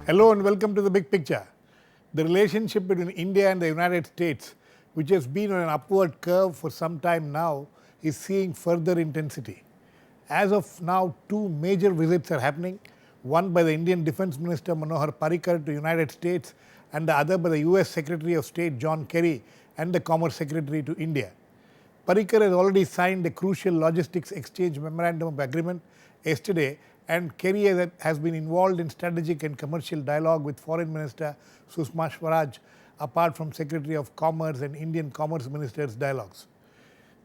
Hello and welcome to the big picture. The relationship between India and the United States, which has been on an upward curve for some time now, is seeing further intensity. As of now, two major visits are happening, one by the Indian Defence Minister Manohar Parrikar to United States and the other by the US Secretary of State John Kerry and the Commerce Secretary to India. Parrikar has already signed a crucial logistics exchange memorandum of agreement yesterday, and Kerry has been involved in strategic and commercial dialogue with Foreign Minister Sushma Swaraj, apart from Secretary of Commerce and Indian Commerce Ministers' dialogues.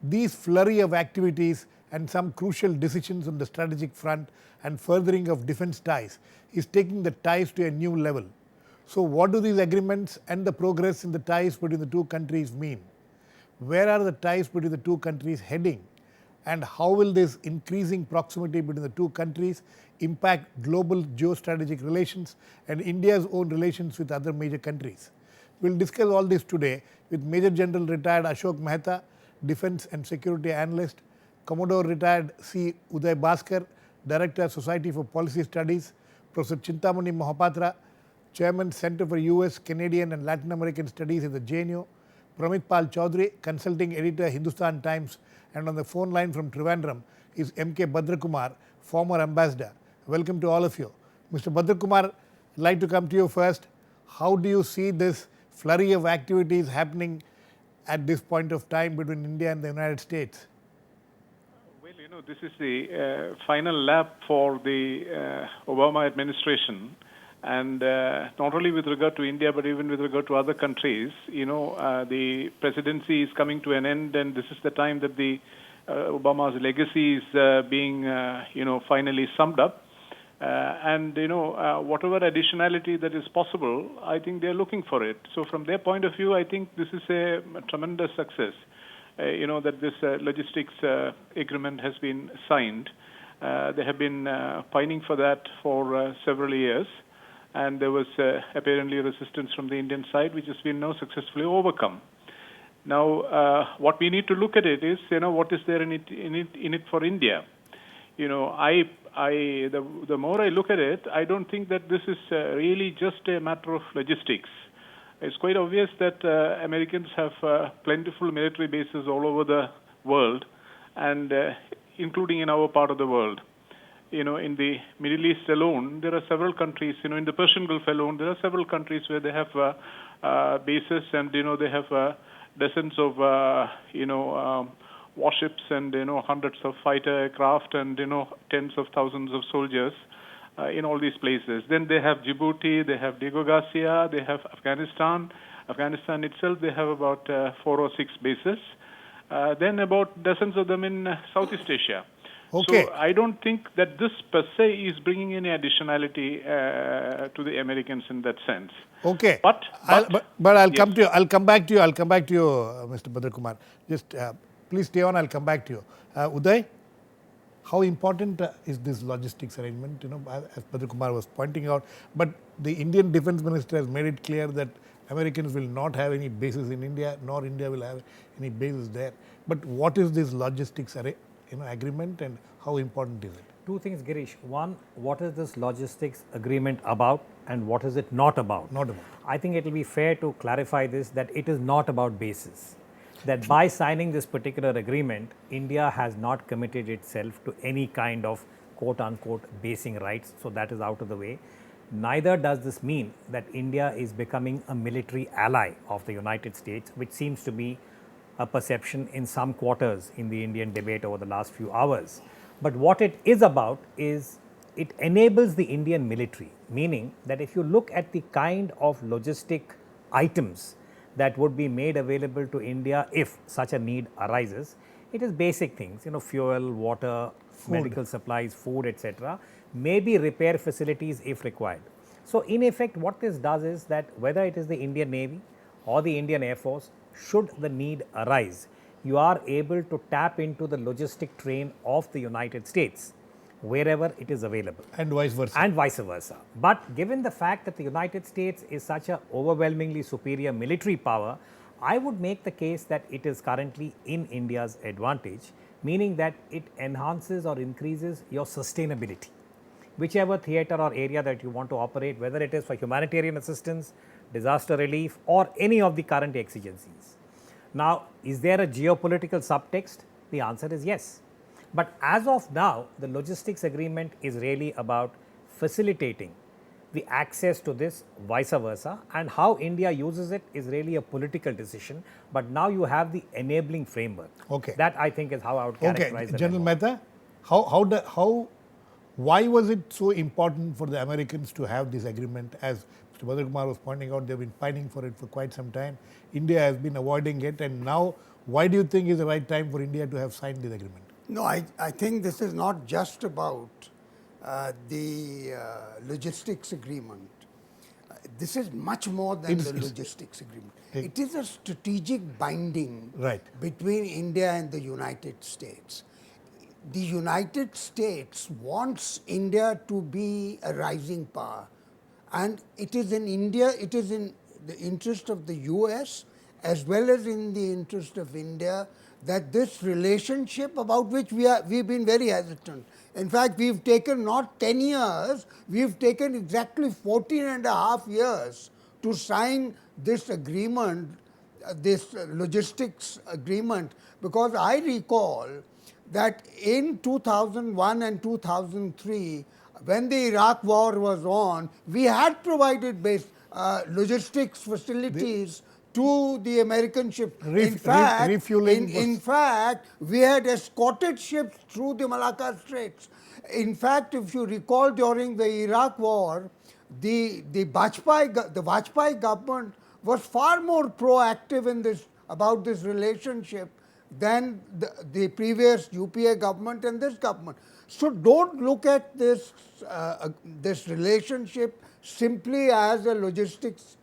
These flurry of activities and some crucial decisions on the strategic front and furthering of defence ties is taking the ties to a new level. So what do these agreements and the progress in the ties between the two countries mean? Where are the ties between the two countries heading? And how will this increasing proximity between the two countries impact global geostrategic relations and India's own relations with other major countries? We will discuss all this today with Major General Retired Ashok Mehta, Defence and Security Analyst, Commodore Retired C. Uday Bhaskar, Director Society for Policy Studies, Professor Chintamani Mahapatra, Chairman Center for US, Canadian and Latin American Studies at the JNU, Pramit Chaudhari, Consulting Editor, Hindustan Times, and on the phone line from Trivandrum is M.K. Bhadrakumar, former ambassador. Welcome to all of you. Mr. Bhadrakumar, I'd like to come to you first. How do you see this flurry of activities happening at this point of time between India and the United States? Well, this is the final lap for the Obama administration. And not only with regard to India, but even with regard to other countries, the presidency is coming to an end, and this is the time that the Obama's legacy is being, finally summed up. Whatever additionality that is possible, I think they're looking for it. So from their point of view, I think this is a tremendous success. That this logistics agreement has been signed. They have been pining for that for several years. And there was apparently resistance from the Indian side, which has been now successfully overcome. Now, what we need to look at it is, what is there in it for India? The more I look at it, I don't think that this is really just a matter of logistics. It's quite obvious that Americans have plentiful military bases all over the world, and including in our part of the world. In the Middle East alone, there are several countries, in the Persian Gulf alone, there are several countries where they have bases, and, they have dozens of, warships and, hundreds of fighter aircraft and, tens of thousands of soldiers in all these places. Then they have Djibouti, they have Diego Garcia, they have Afghanistan. Afghanistan itself, they have about 4 or 6 bases. Then about dozens of them in Southeast Asia. Okay. So I don't think that this per se is bringing any additionality to the Americans in that sense. Okay. But I'll come to you. I'll come back to you. Mr. Bhadrakumar. Just please stay on. I'll come back to you. Uday, how important is this logistics arrangement? As Bhadrakumar was pointing out, but the Indian Defence Minister has made it clear that Americans will not have any bases in India, nor India will have any bases there. But what is this logistics agreement, and how important is it? Two things, Girish. One, what is this logistics agreement about, and what is it not about? Not about. I think it will be fair to clarify this, that it is not about bases. That by signing this particular agreement, India has not committed itself to any kind of quote-unquote basing rights, so that is out of the way. Neither does this mean that India is becoming a military ally of the United States, which seems to be a perception in some quarters in the Indian debate over the last few hours. But what it is about is it enables the Indian military, meaning that if you look at the kind of logistic items that would be made available to India if such a need arises, it is basic things, fuel, water, medical supplies, food, etc., maybe repair facilities if required. So in effect, what this does is that whether it is the Indian Navy or the Indian Air Force, should the need arise, you are able to tap into the logistic train of the United States wherever it is available. And vice versa. But given the fact that the United States is such an overwhelmingly superior military power, I would make the case that it is currently in India's advantage, meaning that it enhances or increases your sustainability. whichever theater or area that you want to operate, whether it is for humanitarian assistance, disaster relief, or any of the current exigencies. Now, is there a geopolitical subtext? The answer is yes. But as of now, the logistics agreement is really about facilitating the access to this, vice versa, and how India uses it is really a political decision. But now you have the enabling framework. Okay. That I think is how I would characterize Okay, the General memo. Mehta, why was it so important for the Americans to have this agreement? As Mr. Bhadrakumar was pointing out, they've been pining for it for quite some time. India has been avoiding it, and now why do you think is the right time for India to have signed this agreement? No, I think this is not just about the logistics agreement. This is much more than the logistics agreement. It is a strategic binding between India and the United States. The United States wants India to be a rising power, and it is in India, it is in the interest of the US as well as in the interest of India that this relationship, about which we've been very hesitant. In fact, we've taken not 10 years, we've taken exactly 14 and a half years to sign this agreement, this logistics agreement, because I recall that in 2001 and 2003, when the Iraq war was on, we had provided logistics facilities to the American ships. In fact, we had escorted ships through the Malacca Straits. In fact, if you recall, during the Iraq war, the Vajpayee government was far more proactive in this about this relationship than the previous UPA government and this government. So don't look at this this relationship simply as a logistics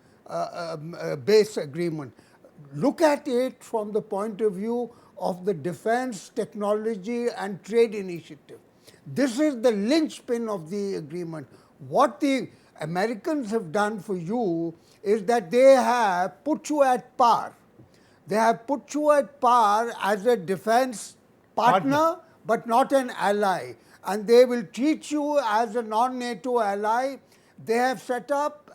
base agreement. Look at it from the point of view of the defense, technology and trade initiative. This is the linchpin of the agreement. What the Americans have done for you is that they have put you at par. They have put you at par as a defense partner, but not an ally. And they will treat you as a non-NATO ally. They have set up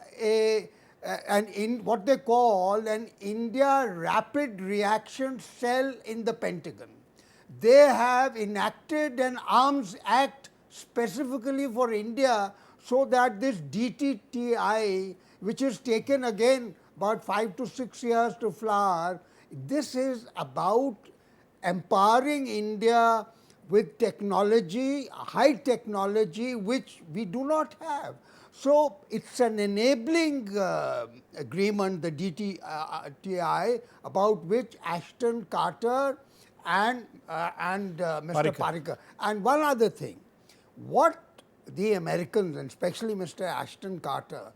what they call an India Rapid Reaction Cell in the Pentagon. They have enacted an Arms Act specifically for India so that this DTTI, which is taken again about 5 to 6 years to flower, this is about empowering India with technology, high technology, which we do not have. So it's an enabling agreement, the DTTI, about which Ashton, Carter, and Mr. Parikar. And one other thing, what the Americans, and especially Mr. Ashton Carter,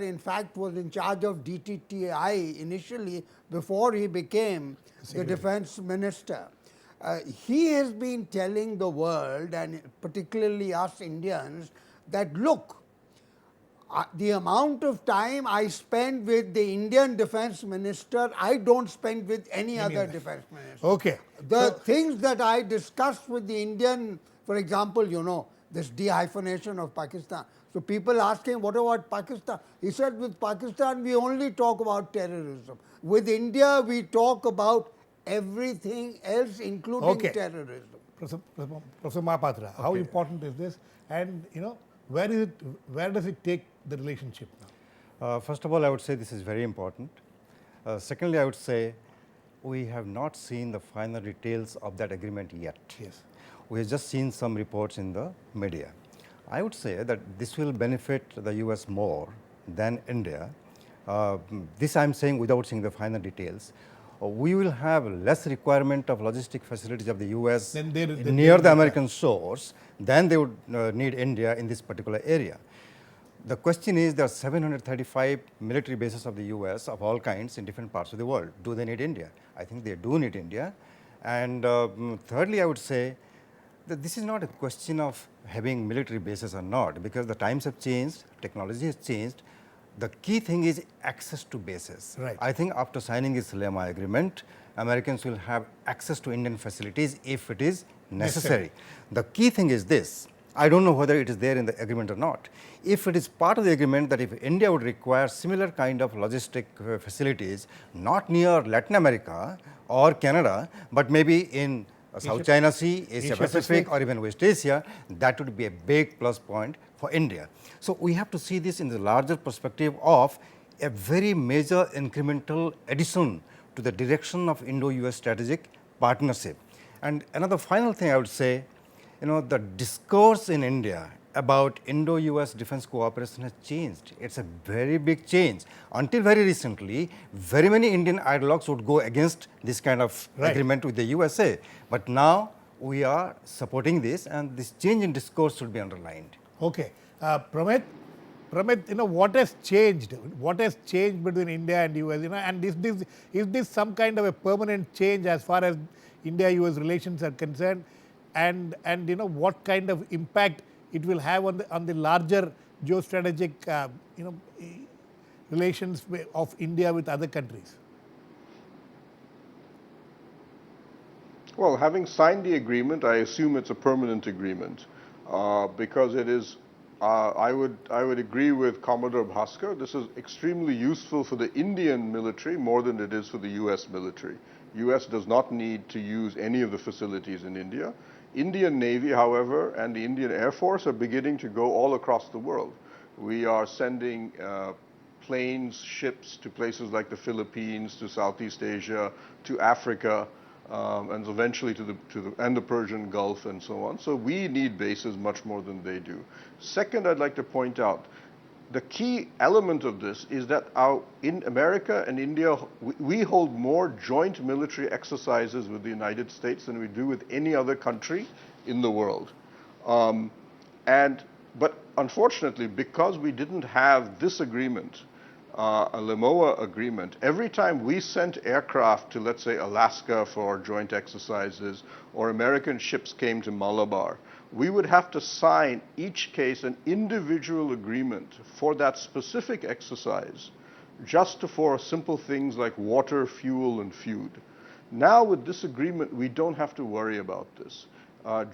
in fact, was in charge of DTTI initially before he became the defense minister. He has been telling the world, and particularly us Indians, that look, the amount of time I spend with the Indian defense minister, I don't spend with any other defense minister. Okay. The things that I discuss with the Indian, for example, this dehyphenation of Pakistan. So people ask him, what about Pakistan? He said, with Pakistan, we only talk about terrorism. With India, we talk about everything else, including terrorism. Professor Mahapatra, how important is this? And, where does it take the relationship now? First of all, I would say this is very important. Secondly, I would say we have not seen the final details of that agreement yet. Yes. We have just seen some reports in the media. I would say that this will benefit the US more than India. This I am saying without seeing the final details. We will have less requirement of logistic facilities of the US near the American shores than they would need India in this particular area. The question is, there are 735 military bases of the US of all kinds in different parts of the world. Do they need India? I think they do need India. And thirdly, I would say that this is not a question of having military bases or not, because the times have changed, technology has changed. The key thing is access to bases. Right. I think after signing this LEMA agreement, Americans will have access to Indian facilities if it is necessary. The key thing is this, I don't know whether it is there in the agreement or not. If it is part of the agreement that if India would require similar kind of logistic facilities, not near Latin America or Canada, but maybe in South China Sea, Asia Pacific, or even West Asia, that would be a big plus point for India. So we have to see this in the larger perspective of a very major incremental addition to the direction of Indo-US strategic partnership. And another final thing I would say, the discourse in India about Indo-US defense cooperation has changed. It's a very big change. Until very recently, very many Indian ideologues would go against this kind of agreement with the USA. But now we are supporting this, and this change in discourse should be underlined. Okay. Pramit, what has changed? What has changed between India and US? And is this some kind of a permanent change as far as India-US relations are concerned? And what kind of impact it will have on the larger geostrategic relations of India with other countries? Well, having signed the agreement, I assume it's a permanent agreement because it is. I would agree with Commodore Bhaskar. This is extremely useful for the Indian military more than it is for the U.S. military. U.S. does not need to use any of the facilities in India. Indian Navy, however, and the Indian Air Force are beginning to go all across the world. We are sending planes, ships to places like the Philippines, to Southeast Asia, to Africa, and eventually to the Persian Gulf and so on. So we need bases much more than they do. Second, I'd like to point out the key element of this is that in America and India, we hold more joint military exercises with the United States than we do with any other country in the world. But unfortunately, because we didn't have this agreement, a Limoa agreement, every time we sent aircraft to, let's say, Alaska for joint exercises, or American ships came to Malabar, we would have to sign each case an individual agreement for that specific exercise, just for simple things like water, fuel, and food. Now with this agreement, we don't have to worry about this.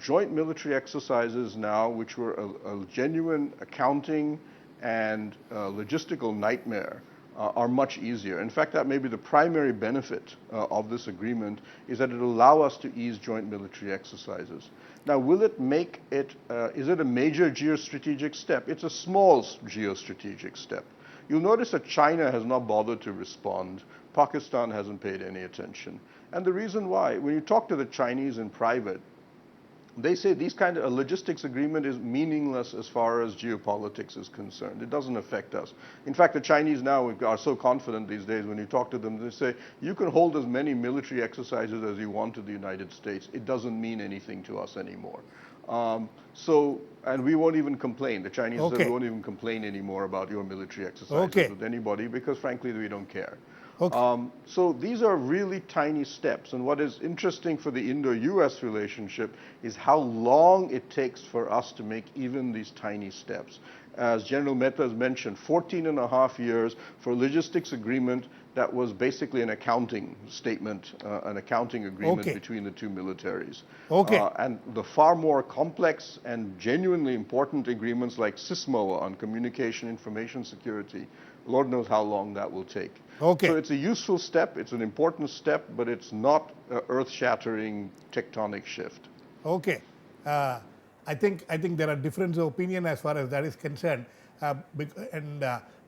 Joint military exercises now, which were a genuine accounting and logistical nightmare, are much easier. In fact, that may be the primary benefit of this agreement, is that it will allow us to ease joint military exercises. Now, will it make it, is it a major geostrategic step? It's a small geostrategic step. You'll notice that China has not bothered to respond. Pakistan hasn't paid any attention. And the reason why, when you talk to the Chinese in private, they say these kind of a logistics agreement is meaningless as far as geopolitics is concerned. It doesn't affect us. In fact, the Chinese now are so confident these days. When you talk to them, they say you can hold as many military exercises as you want to the United States. It doesn't mean anything to us anymore. And we won't even complain. The Chinese said we won't even complain anymore about your military exercises with anybody because, frankly, we don't care. So these are really tiny steps. And what is interesting for the Indo-US relationship is how long it takes for us to make even these tiny steps. As General Mehta has mentioned, 14.5 years for a logistics agreement that was basically an accounting statement, an accounting agreement between the two militaries. And the far more complex and genuinely important agreements like SISMOA on communication information security, Lord knows how long that will take. So it's a useful step, it's an important step, but it's not an earth-shattering tectonic shift. I think there are differences of opinion as far as that is concerned. Mr.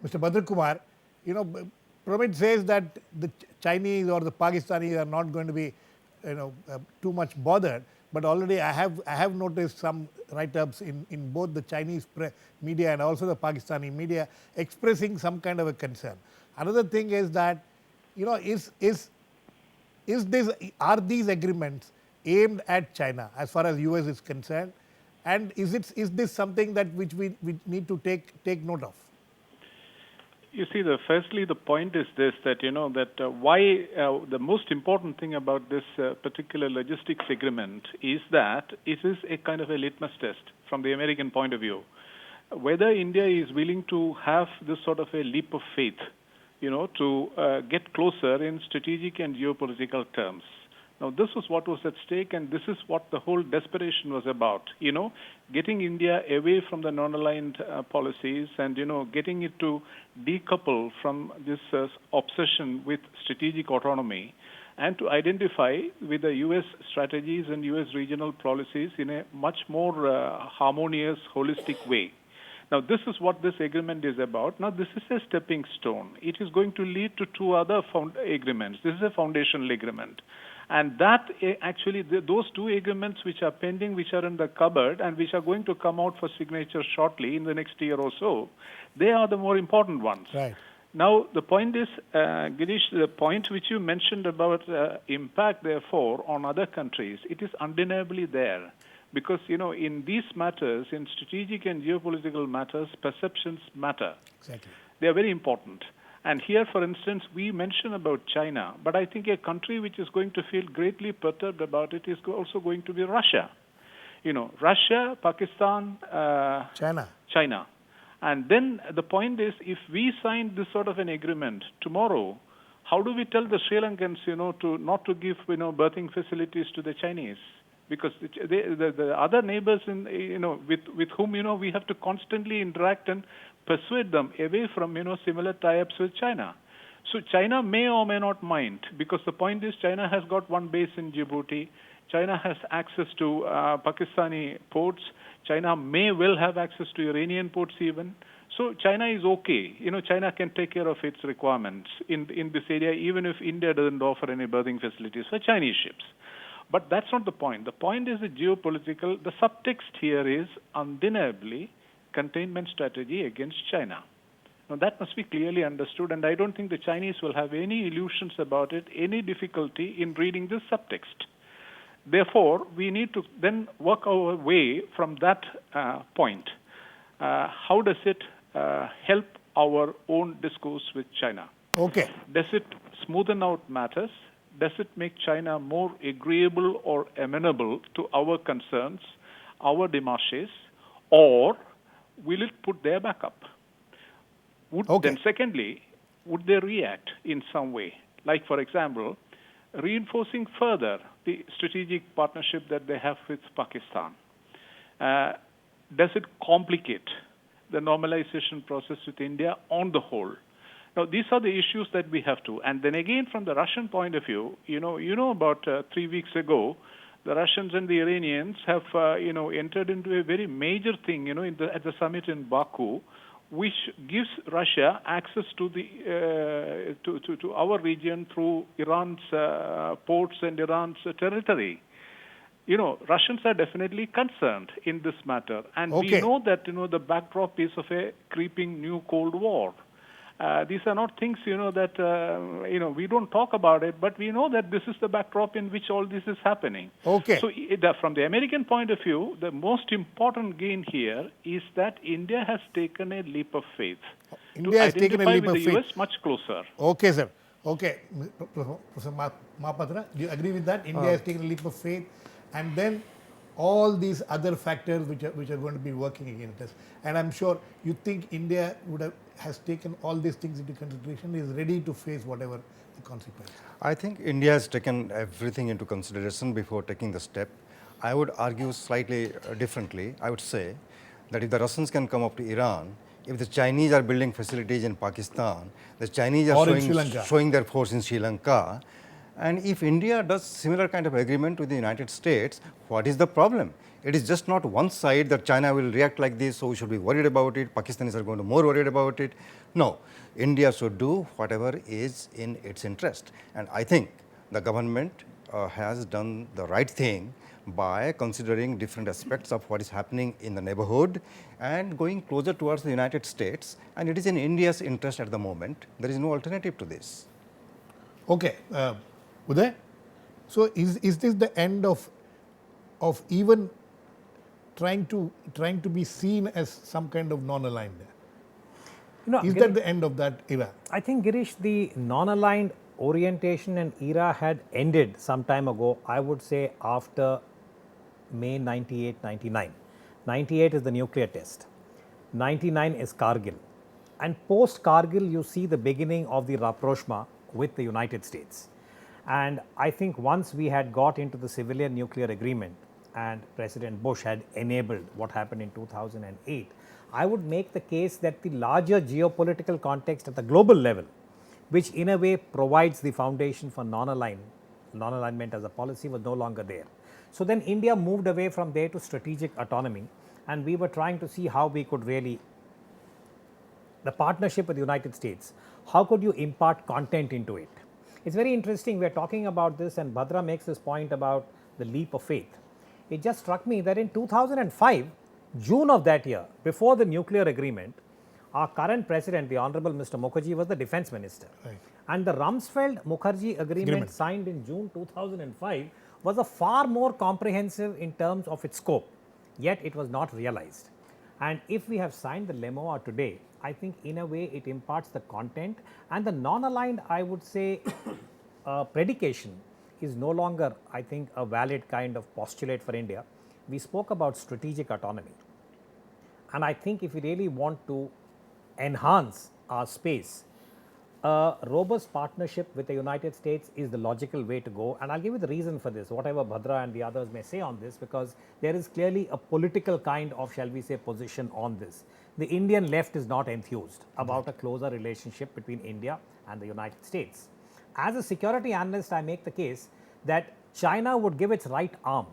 Bhadrakumar, Pramit says that the Chinese or the Pakistanis are not going to be, too much bothered. But already I have noticed some write-ups in both the Chinese media and also the Pakistani media expressing some kind of a concern. Another thing is that, are these agreements aimed at China as far as US is concerned, and is this something that which we need to take note of? You see, firstly, the point is this, that, why the most important thing about this particular logistics agreement is that it is a kind of a litmus test from the American point of view. Whether India is willing to have this sort of a leap of faith, to get closer in strategic and geopolitical terms Now, this was what was at stake, and this is what the whole desperation was about. Getting India away from the non-aligned policies and, getting it to decouple from this obsession with strategic autonomy and to identify with the U.S. strategies and U.S. regional policies in a much more harmonious, holistic way. Now, this is what this agreement is about. Now, this is a stepping stone. It is going to lead to two other agreements. This is a foundational agreement. And that actually, those two agreements which are pending, which are in the cupboard, and which are going to come out for signature shortly in the next year or so, they are the more important ones. Right. Now, the point is, Girish, the point which you mentioned about impact, therefore, on other countries, it is undeniably there. Because, in these matters, in strategic and geopolitical matters, perceptions matter. Exactly. They are very important. And here, for instance, we mention about China, but I think a country which is going to feel greatly perturbed about it is also going to be Russia. Russia, Pakistan, China. And then the point is, if we sign this sort of an agreement tomorrow, how do we tell the Sri Lankans, to not to give, birthing facilities to the Chinese? Because the other neighbors, with whom, we have to constantly interact and persuade them away from, similar tie-ups with China. So China may or may not mind, because the point is China has got one base in Djibouti. China has access to Pakistani ports. China may well have access to Iranian ports even. So China is okay. China can take care of its requirements in this area, even if India doesn't offer any berthing facilities for Chinese ships. But that's not the point. The point is the geopolitical. The subtext here is undeniably containment strategy against China. Now, that must be clearly understood, and I don't think the Chinese will have any illusions about it, any difficulty in reading this subtext. Therefore, we need to then work our way from that point. How does it help our own discourse with China? Okay. Does it smoothen out matters? Does it make China more agreeable or amenable to our concerns, our demarches, or will it put their back up? Then secondly, would they react in some way? Like, for example, reinforcing further the strategic partnership that they have with Pakistan. Does it complicate the normalization process with India on the whole? Now, these are the issues that we have to. And then again, from the Russian point of view, about 3 weeks ago, the Russians and the Iranians have, entered into a very major thing, at the summit in Baku, which gives Russia access to the to our region through Iran's ports and Iran's territory. Russians are definitely concerned in this matter, and we know that the backdrop is of a creeping new Cold War. These are not things, that, we don't talk about it, but we know that this is the backdrop in which all this is happening. Okay. So from the American point of view, the most important gain here is that India has taken a leap of faith. India has taken a leap of faith. The US much closer. Okay, sir. Okay. Professor Mahapatra, do you agree with that? India has taken a leap of faith, and then all these other factors which are going to be working against us. And I'm sure you think India has taken all these things into consideration, is ready to face whatever the consequences. I think India has taken everything into consideration before taking the step. I would argue slightly differently. I would say that if the Russians can come up to Iran, if the Chinese are building facilities in Pakistan, the Chinese are showing their force in Sri Lanka, and if India does similar kind of agreement with the United States, what is the problem? It is just not one side that China will react like this, so we should be worried about it. Pakistanis are going to be more worried about it. No, India should do whatever is in its interest. And I think the government has done the right thing by considering different aspects of what is happening in the neighborhood and going closer towards the United States. And it is in India's interest at the moment. There is no alternative to this. Okay. Uday, so is this the end of even trying to be seen as some kind of non-aligned? Is that the end of that era? I think, Girish, the non-aligned orientation and era had ended some time ago, I would say after May 98, 99. 98 is the nuclear test. 99 is Kargil. And post-Kargil, you see the beginning of the rapprochement with the United States. And I think once we had got into the civilian nuclear agreement and President Bush had enabled what happened in 2008, I would make the case that the larger geopolitical context at the global level, which in a way provides the foundation for non-alignment as a policy, was no longer there. So then India moved away from there to strategic autonomy, and we were trying to see how we could really, the partnership with the United States, how could you impart content into it? It's very interesting, we are talking about this and Bhadra makes this point about the leap of faith. It just struck me that in 2005, June of that year, before the nuclear agreement, our current president, the Honorable Mr. Mukherjee, was the defense minister. Right. And the Rumsfeld-Mukherjee agreement signed in June 2005 was a far more comprehensive in terms of its scope, yet it was not realized. And if we have signed the LEMOA today, I think in a way it imparts the content, and the non-aligned, I would say, predication is no longer, I think, a valid kind of postulate for India. We spoke about strategic autonomy. And I think if we really want to enhance our space, a robust partnership with the United States is the logical way to go. And I'll give you the reason for this, whatever Bhadra and the others may say on this, because there is clearly a political kind of, shall we say, position on this. The Indian left is not enthused about a closer relationship between India and the United States. As a security analyst, I make the case that China would give its right arm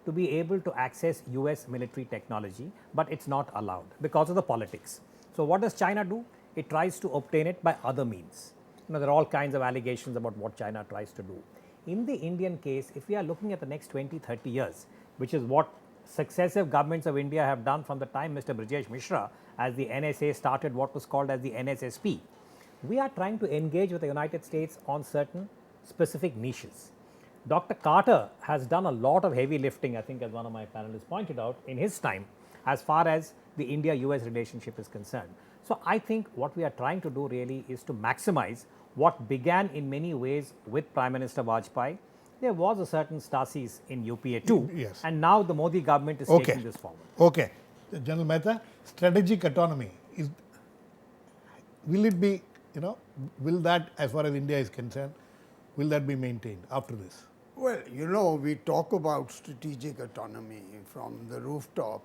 to be able to access US military technology, but it's not allowed because of the politics. So what does China do? It tries to obtain it by other means. There are all kinds of allegations about what China tries to do. In the Indian case, if we are looking at the next 20, 30 years, which is what successive governments of India have done from the time Mr. Brijesh Mishra as the NSA started what was called as the NSSP, we are trying to engage with the United States on certain specific niches. Dr. Carter has done a lot of heavy lifting, I think as one of my panelists pointed out, in his time as far as the India-US relationship is concerned. So I think what we are trying to do really is to maximize what began in many ways with Prime Minister Vajpayee. There was a certain stasis in UPA too, Yes. and now the Modi government is taking this forward. Okay. General Mehta, strategic autonomy, will it be, will that, as far as India is concerned, will that be maintained after this? Well, we talk about strategic autonomy from the rooftop,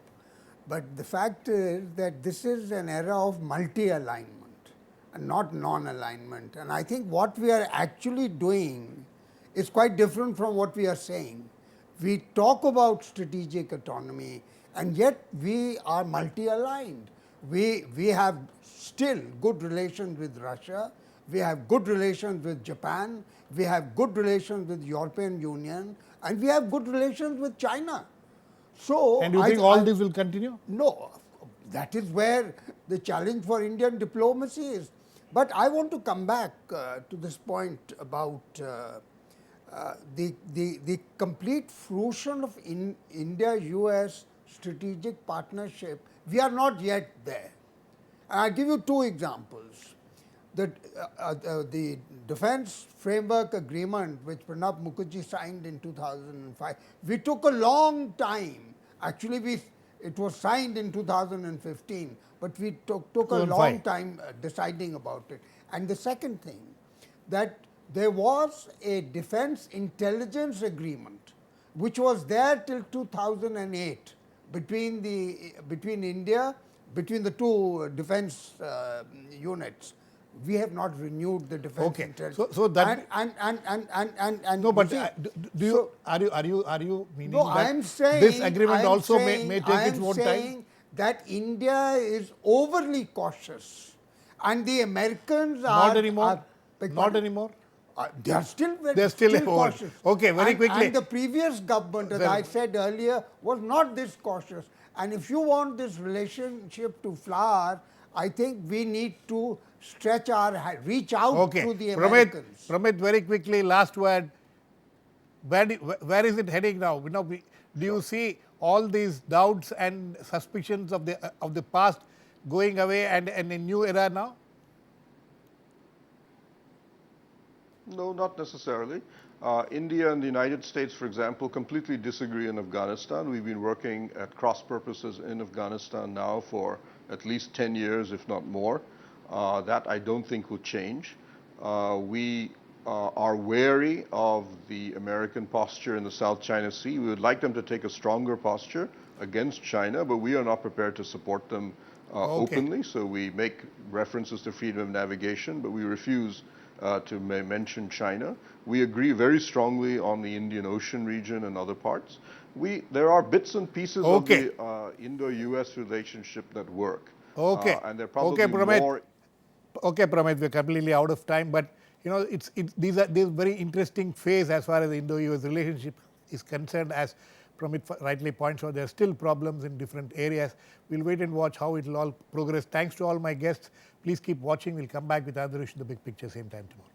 but the fact is that this is an era of multi-alignment and not non-alignment. And I think what we are actually doing is quite different from what we are saying. We talk about strategic autonomy, and yet we are multi-aligned. We have still good relations with Russia, we have good relations with Japan, we have good relations with European Union, and we have good relations with China. So, and you think all this will continue? No, that is where the challenge for Indian diplomacy is. But I want to come back to this point about the complete fruition of India-US strategic partnership. We are not yet there. I'll give you two examples. The Defense Framework Agreement, which Pranab Mukherjee signed in 2005, we took a long time. Actually, it was signed in 2015, but we took a long time deciding about it. And the second thing, that there was a defense intelligence agreement, which was there till 2008 between India, between the two defense units. We have not renewed the defense intelligence. So that and no, but are you meaning no, that I'm saying, this agreement also may take its own time? I'm saying that India is overly cautious, and the Americans are not anymore. Not anymore. They are still cautious. Okay, very quickly. And the previous government, as I said earlier, was not this cautious. And if you want this relationship to flower, I think we need to reach out to the Americans. Pramit, very quickly, last word. Where is it heading now? Do you see all these doubts and suspicions of the past going away and a new era now? No, not necessarily. India and the United States, for example, completely disagree in Afghanistan. We've been working at cross purposes in Afghanistan now for at least 10 years, if not more. That I don't think will change. We are wary of the American posture in the South China Sea. We would like them to take a stronger posture against China, but we are not prepared to support them openly. So we make references to freedom of navigation, but we refuse to mention China. We agree very strongly on the Indian Ocean region and other parts. There are bits and pieces of the Indo-US relationship that work. And they're probably more... Okay, Pramit, we're completely out of time, but you know, these are very interesting phase as far as the Indo-US relationship is concerned. As Pramit rightly points out, there are still problems in different areas. We'll wait and watch how it will all progress. Thanks to all my guests. Please keep watching. We'll come back with another issue, the big picture, same time tomorrow.